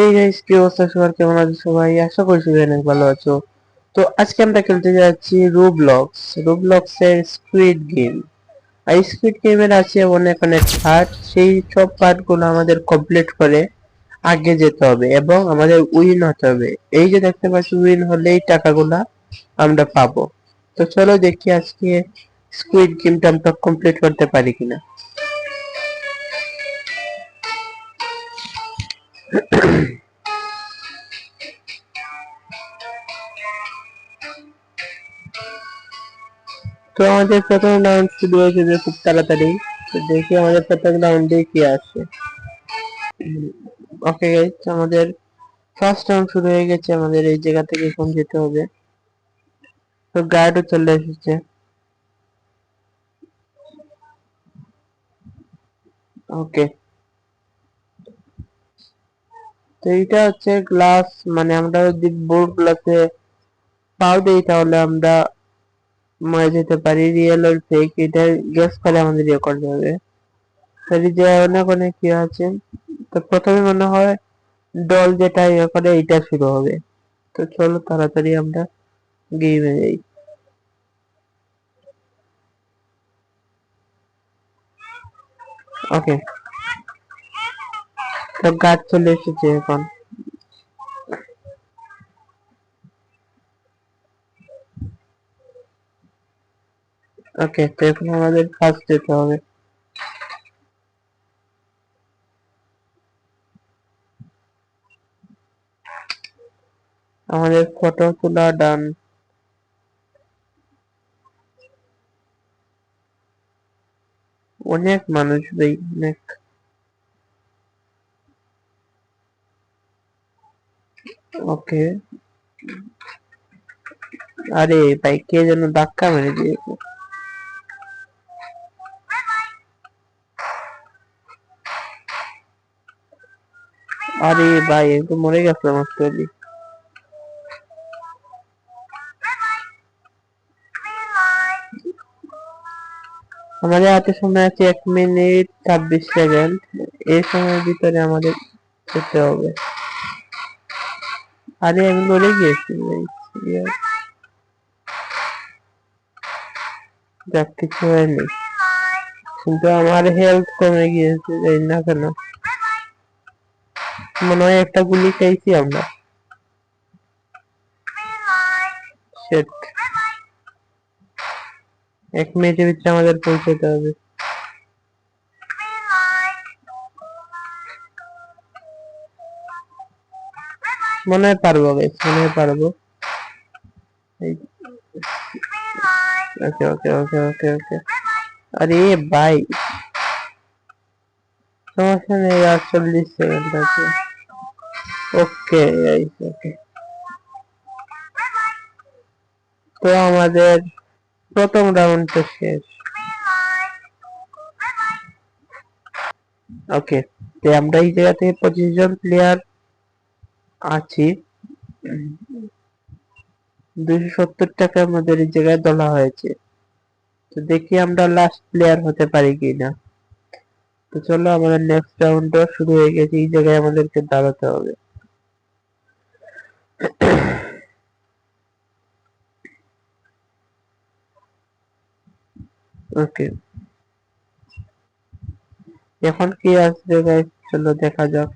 এই গাইস, কি অবস্থা সবার? কেমন আছো সবাই? আশা করি সবাই অনেক ভালো আছো। তো আজকে আমরা খেলতে যাচ্ছি রোবলক্স এর স্কুইড গেম। আর স্কুইড গেমের আছে অনেক অনেক পার্ট। সেই সব পার্ট গুলো আমাদের কমপ্লিট করে আগে যেতে হবে এবং আমাদের উইন হতে হবে। এই যে দেখতে পাচ্ছি, উইন হলেই টাকাগুলা আমরা পাবো। তো চলো দেখি আজকে স্কুইড গেমটা আমরা কমপ্লিট করতে পারি কিনা। তো আমাদের প্রথম রাউন্ড শুরু হয়ে যাবে খুব তাড়াতাড়ি। তো দেখি আমাদের প্রথম রাউন্ডে কি আসে। ওকে গাইস, আমাদের ফার্স্ট রাউন্ড শুরু হয়ে গেছে। আমাদের এই জায়গা থেকে এখন যেতে হবে। তো গার্ডও চলে এসেছে। ওকে, তো এইটা হচ্ছে গ্লাস, মানে আমরা যদি বোর্ড গুলাতে পাও দিই তাহলে আমরা মরে যেতে পারি। রিয়েল আর ফেক এটা গেস করে আমাদের ইয়ে করতে হবে। তো এই যে অনেক অনেক কি আছে। তো প্রথমে মনে হয় ডল যেটা ইয়ে করে এইটা শুরু হবে। তো চলো তাড়াতাড়ি আমরা গেমে যাই। ওকে, তো গাছ চলে এসেছে এখন। ওকে, তো এখন আমাদের ফার্স্ট যেতে হবে। আমাদের ফটো তোলা ডান। অনেক মানুষ ভাই, অনেক। ওকে, আরে ভাই কে যেন ধাক্কা মেরে দিয়েছে। আরে ভাই একটু মরে গেছিলাম অ্যাকচুয়ালি। আমাদের হাতে সময় আছে 1 মিনিট 26 সেকেন্ড। এই সময়ের ভিতরে আমাদের যেতে হবে। আরে আমি মরে গিয়েছি ভাই। যাক, কিছু হয়নি, কিন্তু আমার হেলথ কমে গিয়েছে, জানি না কেন। মনে হয় একটা গুলি খেয়েছি আমরা। Shit, 1 মিনিটের ভিতরে আমাদের পৌঁছাতে হবে। মনে হয় পারবো গাইস, মনে হয় পারবো। ওকে ওকে ওকে ওকে ওকে। আরে ভাই, সমস্যা নেই, আর 40 সেকেন্ড আছে। ওকে গাইস, ওকে। তো আমাদের প্রথম রাউন্ডটা শেষ। ওকে, তো আমরা এই জায়গা থেকে 25 জন প্লেয়ার আছি। 270 টাকা আমাদের এই জায়গায় তোলা হয়েছে। তো দেখি আমরা লাস্ট প্লেয়ার হতে পারি কিনা। তো চলো, আমাদের নেক্সট রাউন্ডও শুরু হয়ে গেছে। এই জায়গায় আমাদেরকে দাঁড়াতে হবে। ওকে, এখন কি আসবে গাইস, চলো দেখা যাক।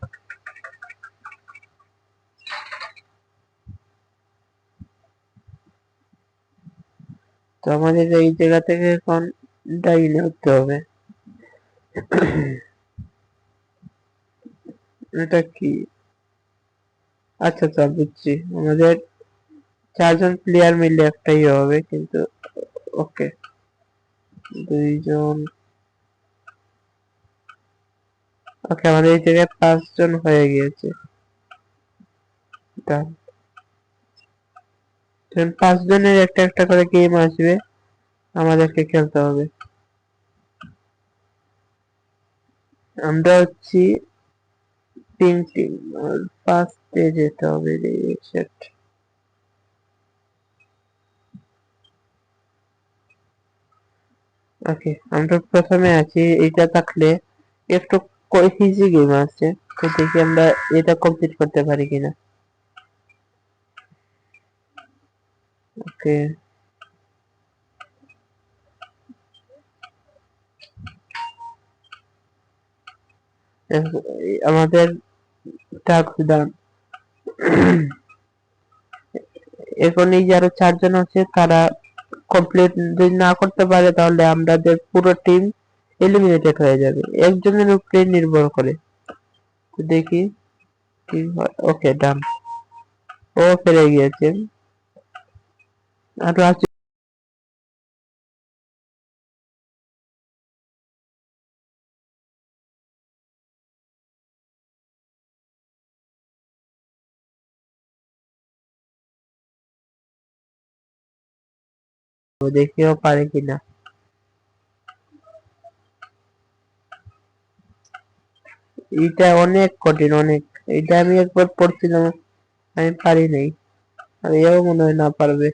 তো আমাদের এই জায়গা থেকে এখন ডাইনে উঠতে হবে। এটা কি? আচ্ছা আচ্ছা, বুঝছি। আমাদের 4 জন প্লেয়ার মিলে একটাই হবে কিন্তু। ওকে, 2 জন। ওকে, আমাদের এই জায়গায় 5 জন হয়ে গিয়েছে। Done. 5 জনের একটা একটা করে গেম আসবে, আমাদেরকে খেলতে হবে। আমরা হচ্ছি 3 টিম, আর ফার্স্টে যেতে হবে। সেট। ওকে, আমরা প্রথমে আছি। এটা থাকলে একটু ইজি গেম আছে, তো দেখি আমরা এটা কমপ্লিট করতে পারি কিনা। ওকে, আমাদের টাস্ক ডান। এখন এই যে আরো 4 জন আছে, তারা কমপ্লিট যদি না করতে পারে তাহলে আমাদের পুরো টিম এলিমিনেটেড হয়ে যাবে, একজনের উপরে নির্ভর করে। তো দেখি কি হয়। ওকে ডান, ও পেরে গিয়েছে। আর আছে, দেখি ও পারে কিনা। এটা অনেক কঠিন, অনেক। এটা আমি একবার পড়ছিলাম, আমি পারি নাই, আর এও মনে হয় না পারবে।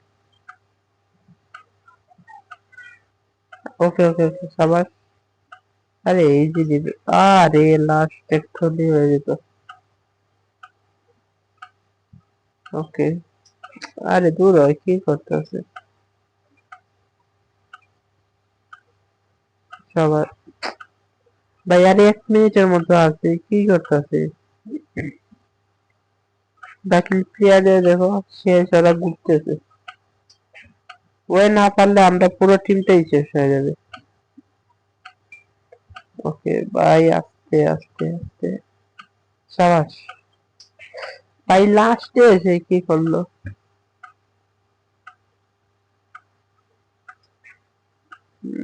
ওকে ওকে ওকে, সবার। আরে এই যে দিবে, আরে লাস্ট একটু দিয়ে হয়ে যেত। ওকে, আরে দূর হয়, কি করতেছে সবার। ভাই আর 1 মিনিটের মতো আছে, কি করতেছে। বাকি প্লেয়ারে দেখো, শেষ, ওরা ঘুরতেছে। ওই না পারলে আমরা পুরো টিমটাই শেষ হয়ে যাবে। ওকে ভাই, আস্তে আস্তে আস্তে, সাবাস। ভাই লাস্টে এসে কি করলো।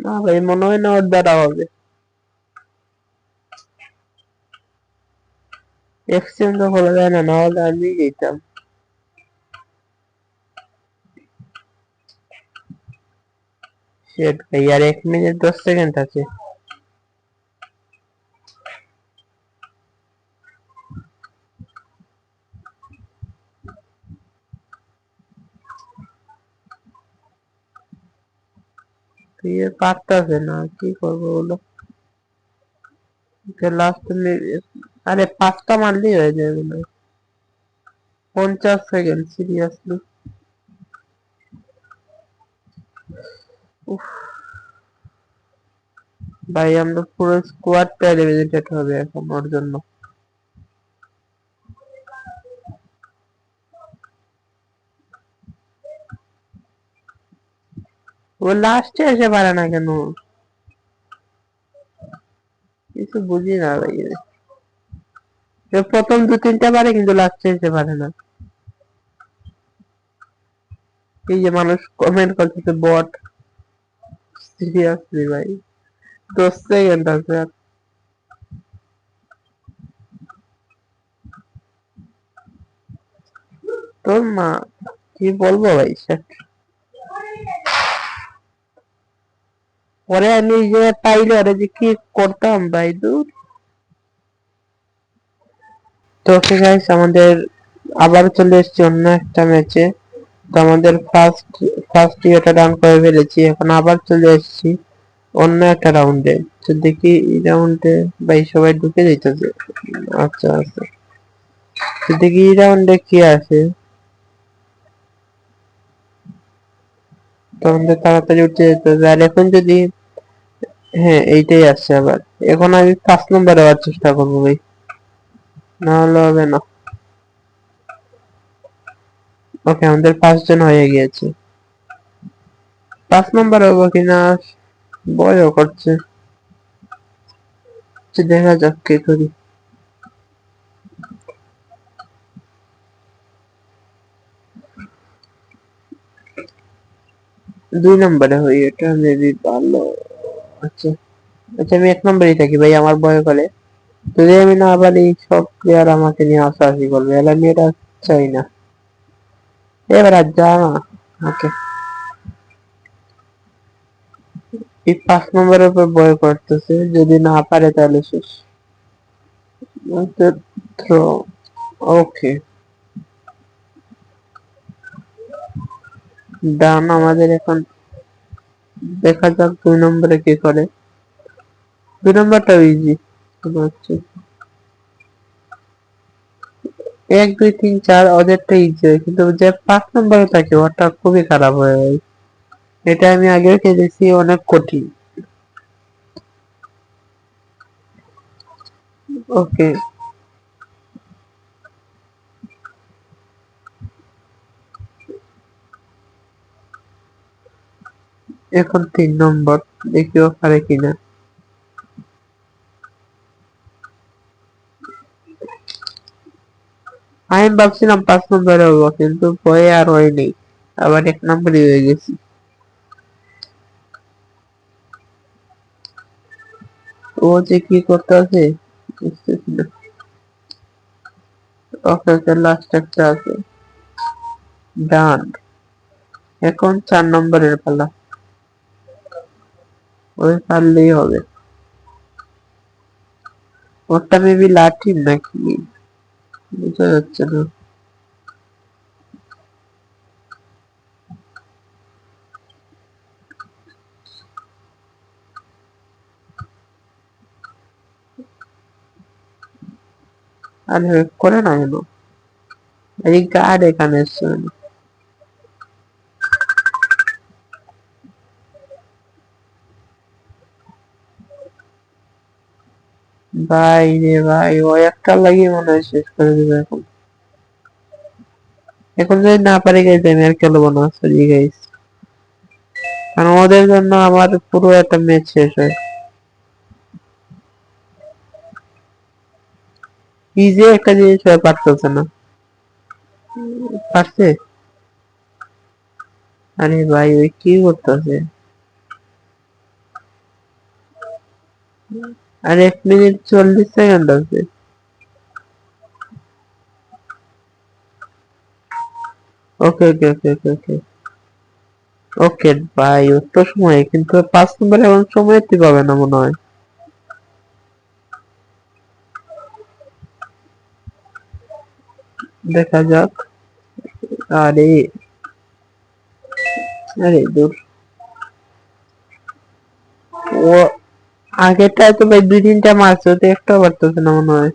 না ভাই, মনে হয় না ওর দ্বারা হবে। এক্সচেঞ্জ তো করা যায় না, না হলে আমি যেতাম। শেট ভাই, আর 1 মিনিট 10 সেকেন্ড আছে। তুই পারতাছে না, কি করবো বলো। লাস্ট, আরে 5টা মারলেই হয়ে যাবে না। 50 সেকেন্ড, সিরিয়াসলি। ভাই আমরা পুরো স্কোয়াডটা এলিমিনেটেড হবে এখন ওর জন্য। ও লাস্টে এসে পারে না কেন, কিছু বুঝি না ভাই। ও প্রথম 2-3টা পারে, কিন্তু লাস্টে এসে পারে না। এই যে মানুষ কমেন্ট করতেছে বট, সিরিয়াসলি ভাই। 10 সেকেন্ড আছে আর। তোর মা, কি বলবো ভাই স্যার। পরে আমি এই যে পাইলে ওরা যে কি করতাম ভাই, দূর। তো ওকে গাইস, আমাদের আবার চলে এসেছি অন্য একটা ম্যাচে। তো আমাদের ফার্স্ট ইয়েটা রান করে ফেলেছি, এখন আবার চলে এসেছি অন্য একটা রাউন্ডে। তো দেখি এই রাউন্ডে, ভাই সবাই ঢুকে যাইতেছে। আচ্ছা আচ্ছা, তো দেখি এই রাউন্ডে কি আছে। তো আমাদের তাড়াতাড়ি উঠে যেতে হবে। আর এখন যদি, হ্যাঁ এইটাই আসছে আবার। এখন আমি 5 নম্বরে হওয়ার চেষ্টা করবো ভাই, না হলে হবে না। ওকে, আমাদের 5 জন হয়ে গিয়েছে। 5 নম্বর হবো কিনা ভয়ও করছে। দেখা যাক কি করি। 2 নম্বরে হই, এটা মেবি ভালো। আচ্ছা আচ্ছা, আমি 1 নম্বরই থাকি ভাই, আমার ভয় করে। যদি আমি না পারি, সব প্লেয়ার আমাকে নিয়ে হাসাহাসি করবে, এবার আমি এটা চাই না। এবার আর যা না। ওকে, এই 5 নম্বরের উপর ভয় করতেছে, যদি না পারে তাহলে শেষ। থ্রো, ওকে ডান। আমাদের এখন দেখা যাক 2 নম্বরে কি করে। 2 নম্বরটা ইজি মনে হচ্ছে। এক দুই তিন চার ওদেরটা ইজি হয়, কিন্তু যে 5 নম্বরে থাকে ওটা খুবই খারাপ হয়ে যায়। এটা আমি আগেও খেলেছি, অনেক কঠিন। ওকে, এখন 3 নম্বর, দেখিও পারে কিনা। আমি ভাবছিলাম 5 নম্বরে হবো, কিন্তু ভয়ে আর হয়নি, আবার 1 নম্বরই হয়ে গেছি। ও যে কি করতে আছে বুঝতেছি না। ওকে ওকে, লাস্ট একটা আছে, ডান। এখন 4 নম্বরের পালা, ওই পারলেই হবে। ওটা মেবি লাঠি নাকি, বোঝা যাচ্ছে না। আরে করে না কেন, এই গার্ড এখানে এসছে কেন? ভাই রে ভাই, ও একটা লাগিয়ে মনে হয় শেষ করে দেবে এখন। এখন যদি না পারি গাইজ, আমি আর খেলবো না, সরি গাইজ। কারণ ওদের জন্য আমার পুরো একটা ম্যাচ শেষ হয়। কি যে একটা জিনিস হয়ে পারতেছে না, পারছে। আরে ভাই ওই কি করতেছে, আর 1 মিনিট 40 সেকেন্ড আছে। ওকে ওকে ওকে ওকে ওকে ওকে ভাই, ওর তো সময়, কিন্তু 5 নম্বরে এমন সময় তুই পাবে না মনে হয়। দেখা যাক। আরে আরে দূর, ও আগেরটা তো ভাই 2-3টা মারছে, তো একটাও পারতেছে না মনে হয়।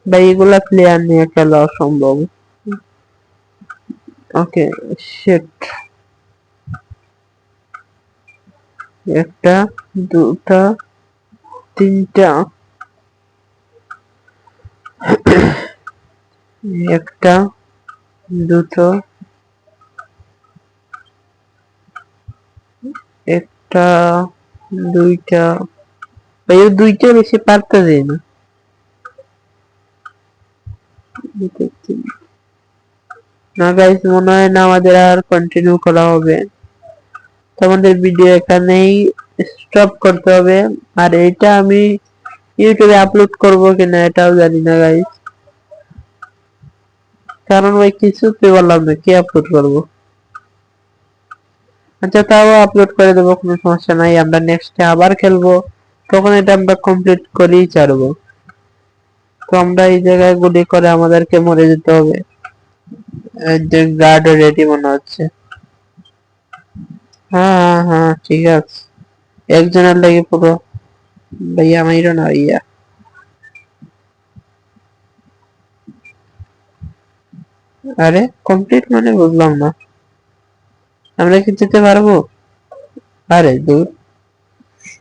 ভাই এগুলা প্লেয়ার নিয়ে খেলা অসম্ভব। ওকে, শিট। একটা, দুটা, তিনটা, একটা, দুটো, একটা, দুইটা। ভাই ও দুইটা বেশি পারতেছে না। না গাইস, মনে হয় না আমাদের আর কন্টিনিউ করা হবে, তো আমাদের ভিডিও এখানেই স্টপ করতে হবে। আর এটা আমি ইউটিউবে আপলোড করব কিনা এটাও জানি না গাইস, কারণ ওই কিছুতে বললাম না কি আপলোড করব। আচ্ছা, তাও আপলোড করে দেবো, কোনো সমস্যা নাই। আমরা নেক্সটে আবার খেলবো, তখন এটা আমরা কমপ্লিট করেই ছাড়বো। তো আমরা এই জায়গায় গুলি করে আমাদেরকে মরে যেতে হবে। এই যে গার্ড রেডি মনে হচ্ছে। হ্যাঁ হ্যাঁ হ্যাঁ, ঠিক আছে। একজনের লাগে পুরো, ভাইয়া মাইরো না ভাইয়া। আরে কমপ্লিট মানে বুঝলাম না, আমরা কি যেতে পারবো? আরে দূর।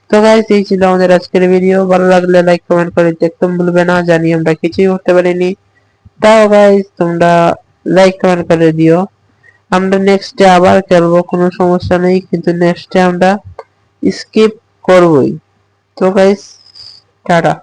তো গাইস, এই ছিল আমাদের আজকের ভিডিও। ভালো লাগলে লাইক কমেন্ট করে দেখতে ভুলবে না। জানি আমরা কিছুই করতে পারিনি, তাও গাইস তোমরা লাইক কমেন্ট করে দিও। আমরা নেক্সটে আবার খেলবো, কোনো সমস্যা নেই, কিন্তু নেক্সটে আমরা স্কিপ করবোই। তো গাইস, টাটা।